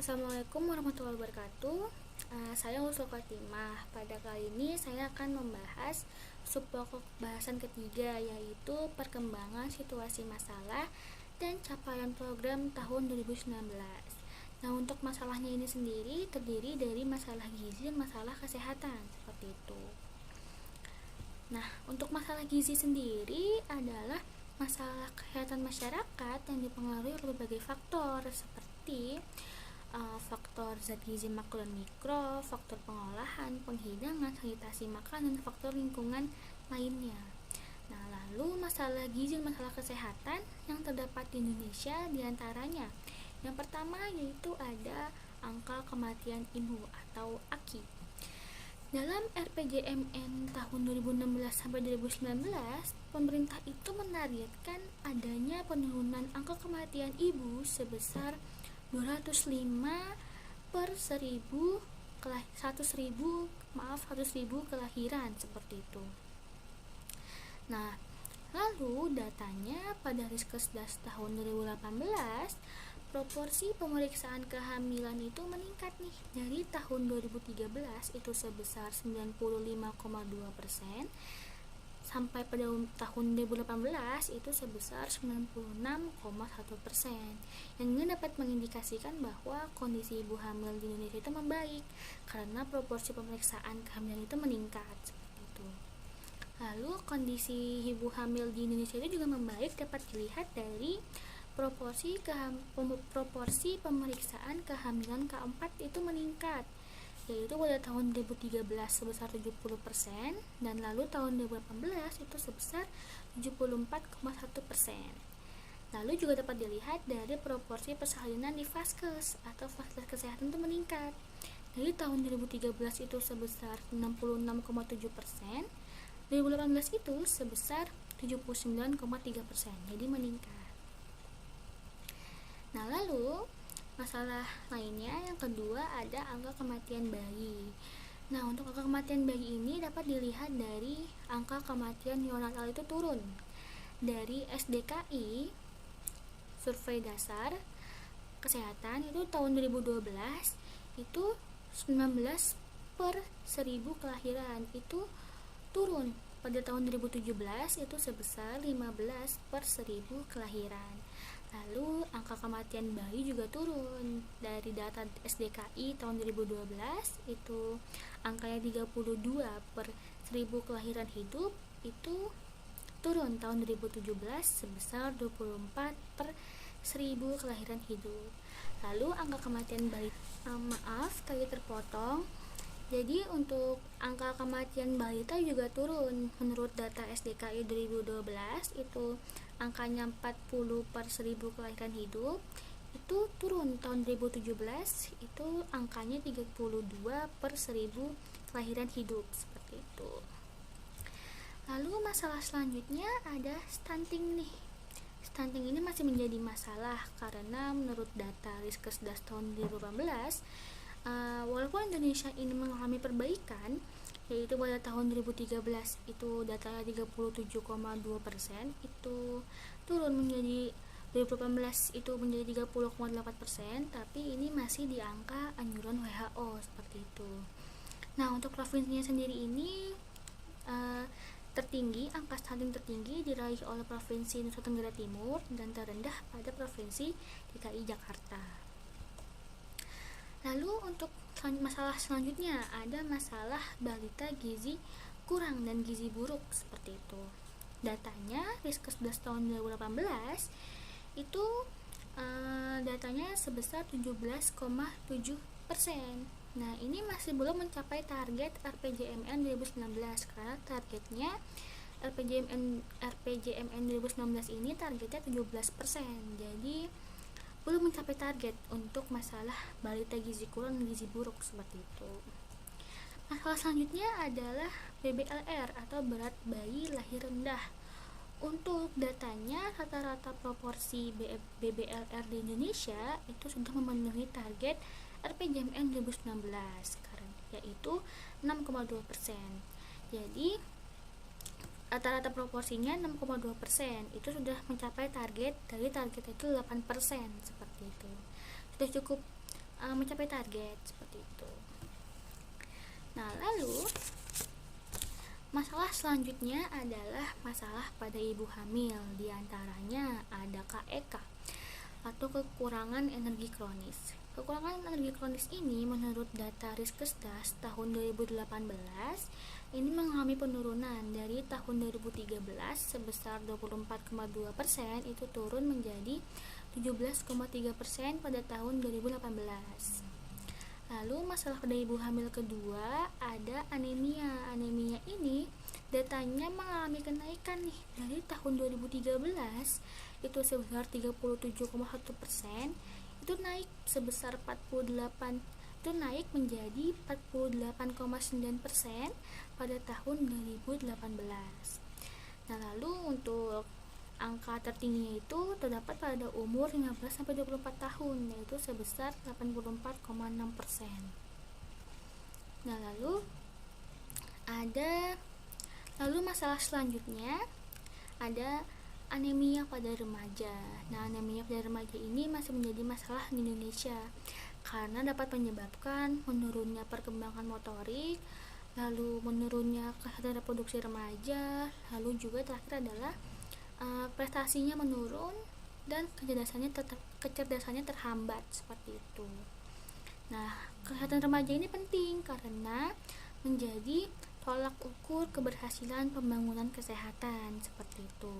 Assalamualaikum warahmatullahi wabarakatuh. Saya Usul Khotimah. Pada kali ini saya akan membahas subpokok bahasan ketiga, yaitu perkembangan situasi masalah dan capaian program tahun 2019. Nah, untuk masalahnya ini sendiri terdiri dari masalah gizi dan masalah kesehatan, seperti itu. Nah, untuk masalah gizi sendiri adalah masalah kesehatan masyarakat yang dipengaruhi oleh berbagai faktor seperti faktor zat gizi makro dan mikro, faktor pengolahan, penghidangan, sanitasi makanan, dan faktor lingkungan lainnya. Nah, lalu masalah gizi dan masalah kesehatan yang terdapat di Indonesia diantaranya. Yang pertama yaitu ada angka kematian ibu atau AKI. Dalam RPJMN tahun 2016 sampai 2019, pemerintah itu menargetkan adanya penurunan angka kematian ibu sebesar 205 per 100.000 kelahiran, seperti itu. Nah, lalu datanya pada Riskesdas tahun 2018, proporsi pemeriksaan kehamilan itu meningkat nih dari tahun 2013 itu sebesar 95,2%, sampai pada tahun 2018 itu sebesar 96,1%. Yang ini dapat mengindikasikan bahwa kondisi ibu hamil di Indonesia itu membaik karena proporsi pemeriksaan kehamilan itu meningkat, seperti itu. Lalu kondisi ibu hamil di Indonesia itu juga membaik dapat dilihat dari proporsi pemeriksaan kehamilan keempat itu meningkat, yaitu pada tahun 2013 sebesar 70% dan lalu tahun 2018 itu sebesar 74,1%. Lalu juga dapat dilihat dari proporsi persalinan di Vaskes atau fasilitas kesehatan itu meningkat. Dari tahun 2013 itu sebesar 66,7%, 2018 itu sebesar 79,3%, jadi meningkat. Nah, lalu masalah lainnya yang kedua ada angka kematian bayi. Nah, untuk angka kematian bayi ini dapat dilihat dari angka kematian neonatal itu turun. Dari SDKI, survei dasar kesehatan itu tahun 2012 itu 19 per 1000 kelahiran itu turun. Pada tahun 2017 itu sebesar 15 per 1000 kelahiran. Lalu angka kematian bayi juga turun. Dari data SDKI tahun 2012 itu angkanya 32 per 1000 kelahiran hidup itu turun tahun 2017 sebesar 24 per 1000 kelahiran hidup. Lalu angka kematian bayi tadi terpotong. Jadi untuk angka kematian balita juga turun. Menurut data SDKI 2012 itu angkanya 40 per 1000 kelahiran hidup, itu turun tahun 2017 itu angkanya 32 per 1000 kelahiran hidup, seperti itu. Lalu masalah selanjutnya ada stunting nih. Stunting ini masih menjadi masalah karena menurut data Riskesdas tahun 2018, walaupun Indonesia ini mengalami perbaikan, yaitu pada tahun 2013 itu datanya 37,2%, itu turun menjadi 2018 itu menjadi 30,8%, tapi ini masih di angka anjuran WHO, seperti itu. Nah, untuk provinsinya sendiri ini angka stunting tertinggi diraih oleh Provinsi Nusa Tenggara Timur dan terendah pada Provinsi DKI Jakarta. Lalu untuk masalah selanjutnya ada masalah balita gizi kurang dan gizi buruk, seperti itu. Datanya Riskesdas tahun 2018 itu datanya sebesar 17,7%. Nah, ini masih belum mencapai target RPJMN 2019 karena targetnya RPJMN 2019 ini targetnya 17%. Jadi belum mencapai target untuk masalah balita gizi kurang dan gizi buruk, seperti itu. Masalah selanjutnya adalah BBLR atau berat bayi lahir rendah. Untuk datanya rata-rata proporsi BBLR di Indonesia itu sudah memenuhi target RPJMN 2019 yaitu 6,2%. Jadi rata-rata proporsinya 6,2%, itu sudah mencapai target, dari target itu 8%, seperti itu. Sudah cukup mencapai target seperti itu. Nah, lalu masalah selanjutnya adalah masalah pada ibu hamil. Di antaranya ada KEK atau kekurangan energi kronis. Kekurangan energi kronis ini menurut data Riskesdas tahun 2018 ini mengalami penurunan dari tahun 2013 sebesar 24,2% itu turun menjadi 17,3% pada tahun 2018. Lalu masalah pada ibu hamil kedua ada anemia. Anemia ini datanya mengalami kenaikan nih dari tahun 2013 itu sebesar 37,1%, itu naik sebesar 48, itu naik menjadi 48,9% pada tahun 2018. Nah, lalu untuk angka tertingginya itu terdapat pada umur 15-24 tahun, yaitu sebesar 84,6%. Nah, lalu masalah selanjutnya ada anemia pada remaja. Nah, anemia pada remaja ini masih menjadi masalah di Indonesia karena dapat menyebabkan menurunnya perkembangan motorik, lalu menurunnya kesehatan reproduksi remaja, lalu juga terakhir adalah prestasinya menurun dan kecerdasannya terhambat seperti itu. Nah, kesehatan remaja ini penting karena menjadi tolak ukur keberhasilan pembangunan kesehatan seperti itu.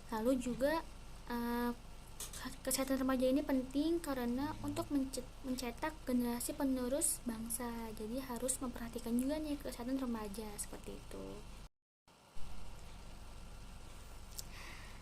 Lalu juga kesehatan remaja ini penting karena untuk mencetak generasi penerus bangsa. Jadi harus memperhatikan juga nih kesehatan remaja seperti itu.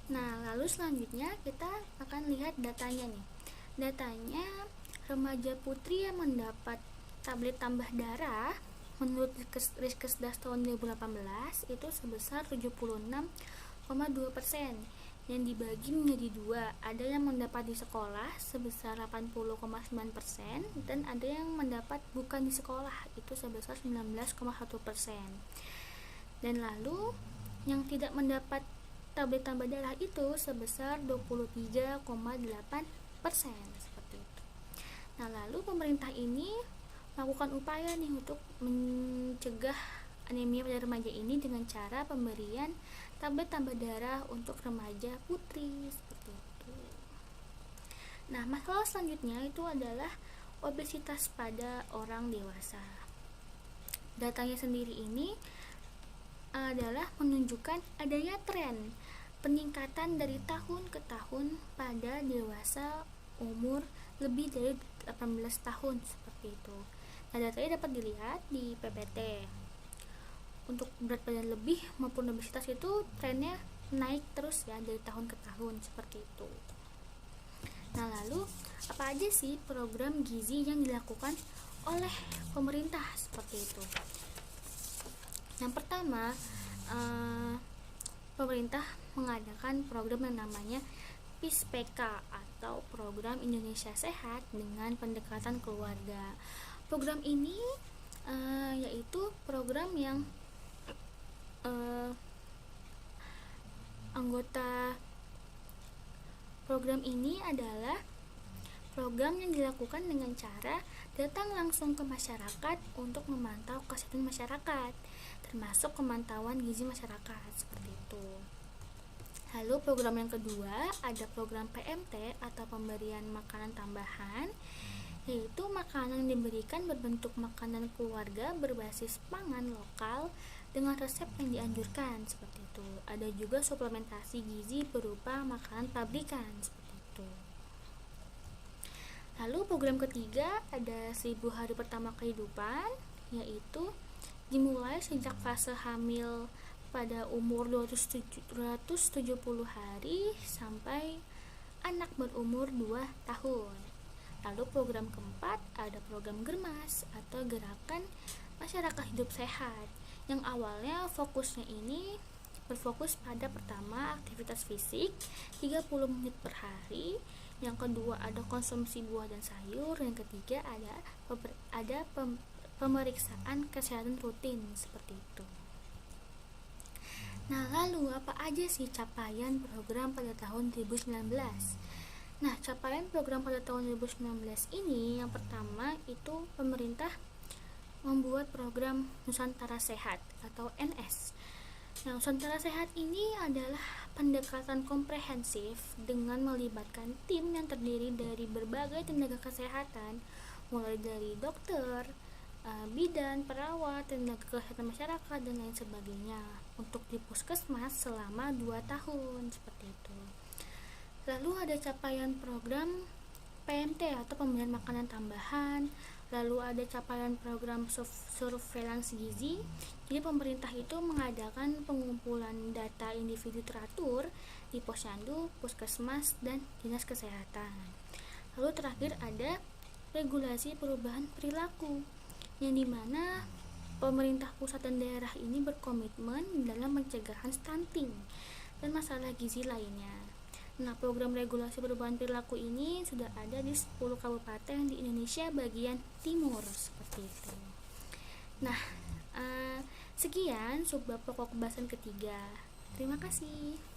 Nah, lalu selanjutnya kita akan lihat datanya nih. Datanya remaja putri yang mendapat tablet tambah darah menurut Riskesdas tahun 2018 itu sebesar 76,2%, yang dibagi menjadi dua. Ada yang mendapat di sekolah sebesar 80,9% dan ada yang mendapat bukan di sekolah itu sebesar 19,1%. Dan lalu yang tidak mendapat tablet tambah darah itu sebesar 23,8% seperti itu. Nah, lalu pemerintah ini melakukan upaya nih untuk mencegah anemia pada remaja ini dengan cara pemberian tablet tambah darah untuk remaja putri seperti itu. Nah, masalah selanjutnya itu adalah obesitas pada orang dewasa. Datanya sendiri ini adalah menunjukkan adanya tren peningkatan dari tahun ke tahun pada dewasa umur lebih dari 18 tahun seperti itu. Nah, datanya dapat dilihat di PPT. Untuk berat badan lebih maupun obesitas itu trennya naik terus ya dari tahun ke tahun seperti itu. Nah, lalu apa aja sih program gizi yang dilakukan oleh pemerintah seperti itu? Yang pertama, pemerintah mengadakan program yang namanya PISPK atau Program Indonesia Sehat dengan Pendekatan Keluarga. Program ini yaitu program yang anggota program ini adalah program yang dilakukan dengan cara datang langsung ke masyarakat untuk memantau kesehatan masyarakat, termasuk pemantauan gizi masyarakat seperti itu. Lalu program yang kedua ada program PMT atau pemberian makanan tambahan, yaitu makanan yang diberikan berbentuk makanan keluarga berbasis pangan lokal dengan resep yang dianjurkan seperti itu. Ada juga suplementasi gizi berupa makanan pabrikan seperti itu. Lalu program ketiga ada 1000 hari pertama kehidupan, yaitu dimulai sejak fase hamil pada umur 270 hari sampai anak berumur 2 tahun. Lalu program keempat ada program Germas atau Gerakan Masyarakat Hidup Sehat, yang awalnya fokusnya ini berfokus pada pertama aktivitas fisik 30 menit per hari, yang kedua ada konsumsi buah dan sayur, yang ketiga ada pemeriksaan kesehatan rutin seperti itu. Nah, lalu apa aja sih capaian program pada tahun 2019? Nah, capaian program pada tahun 2019 ini yang pertama itu pemerintah membuat program Nusantara Sehat atau NS. Nah, Nusantara Sehat ini adalah pendekatan komprehensif dengan melibatkan tim yang terdiri dari berbagai tenaga kesehatan, mulai dari dokter, bidan, perawat, tenaga kesehatan masyarakat, dan lain sebagainya untuk di puskesmas selama 2 tahun seperti itu. Lalu ada capaian program PMT atau pemberian makanan tambahan. Lalu ada capaian program surveillance gizi. Jadi pemerintah itu mengadakan pengumpulan data individu teratur di posyandu, puskesmas, dan dinas kesehatan. Lalu terakhir ada regulasi perubahan perilaku, yang dimana pemerintah pusat dan daerah ini berkomitmen dalam pencegahan stunting dan masalah gizi lainnya. Nah, program regulasi perubahan perilaku ini sudah ada di 10 kabupaten di Indonesia bagian timur seperti itu. Nah, sekian subbab pokok bahasan ketiga. Terima kasih.